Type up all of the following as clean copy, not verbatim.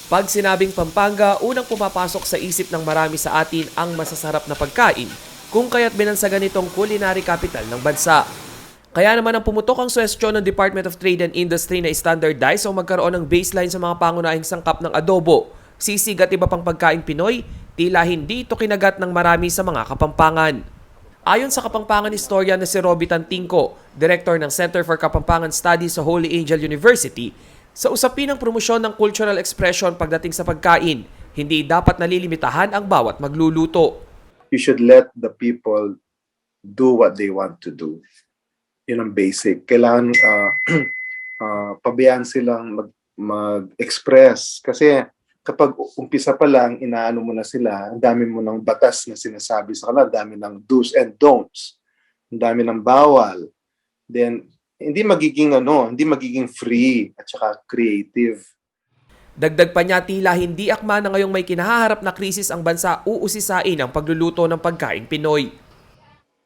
Pag sinabing Pampanga, unang pumapasok sa isip ng marami sa atin ang masasarap na pagkain, kung kaya't binansagan itong culinary capital ng bansa. Kaya naman ang pumutok ang suwestyon ng Department of Trade and Industry na standardize o magkaroon ng baseline sa mga pangunahing sangkap ng adobo, sisig at iba pang pagkaing Pinoy, tila hindi ito kinagat ng marami sa mga Kapampangan. Ayon sa Kapampangan historian na si Roby Tantingco, Director ng Center for Kapampangan Studies sa Holy Angel University, sa usapin ng promosyon ng cultural expression pagdating sa pagkain, hindi dapat nalilimitahan ang bawat magluluto. You should let the people do what they want to do. Yun ang basic. Kailangan pabayaan silang mag-express. Kasi kapag umpisa pa lang, inaano mo na sila, ang dami mo ng batas na sinasabi sa kanila, ang dami ng do's and don'ts, ang dami ng bawal. Then, hindi magiging free at saka creative. Dagdag pa niya, tila hindi akma na ngayong may kinahaharap na krisis ang bansa uusisain ang pagluluto ng pagkaing Pinoy.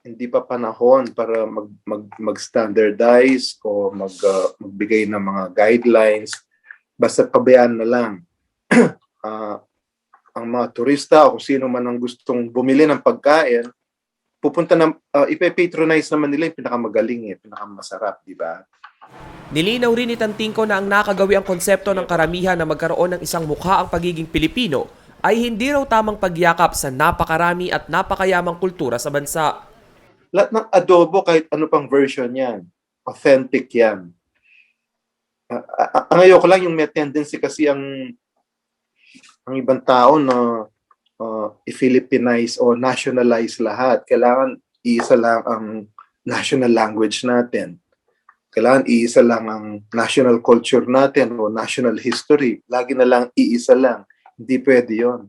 Hindi pa panahon para mag-standardize o magbigay ng mga guidelines. Basta pabayaan na lang. Ang mga turista o kung sino man ang gustong bumili ng pagkain, pupunta na, ipe-patronize naman nila yung pinakamagaling, pinakamasarap, di ba? Nilinaw rin ni Tantingco na ang nakagawi ang konsepto ng karamihan na magkaroon ng isang mukha ang pagiging Pilipino ay hindi raw tamang pagyakap sa napakarami at napakayamang kultura sa bansa. Lahat ng adobo, kahit ano pang version yan, authentic yan. Ang ayoko lang yung may tendency kasi ang ibang tao na i-Philippinize o nationalize lahat. Kailangan iisa lang ang national language natin. Kailangan iisa lang ang national culture natin o national history. Lagi na lang iisa lang. Hindi pwede yun.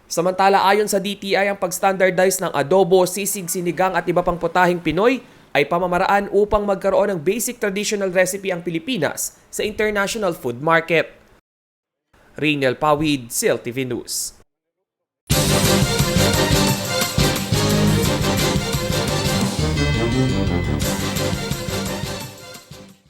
Samantala ayon sa DTI, ang pag-standardize ng adobo, sisig, sinigang at iba pang putahing Pinoy ay pamamaraan upang magkaroon ng basic traditional recipe ang Pilipinas sa international food market. Rainiel Pawid, CLTV News.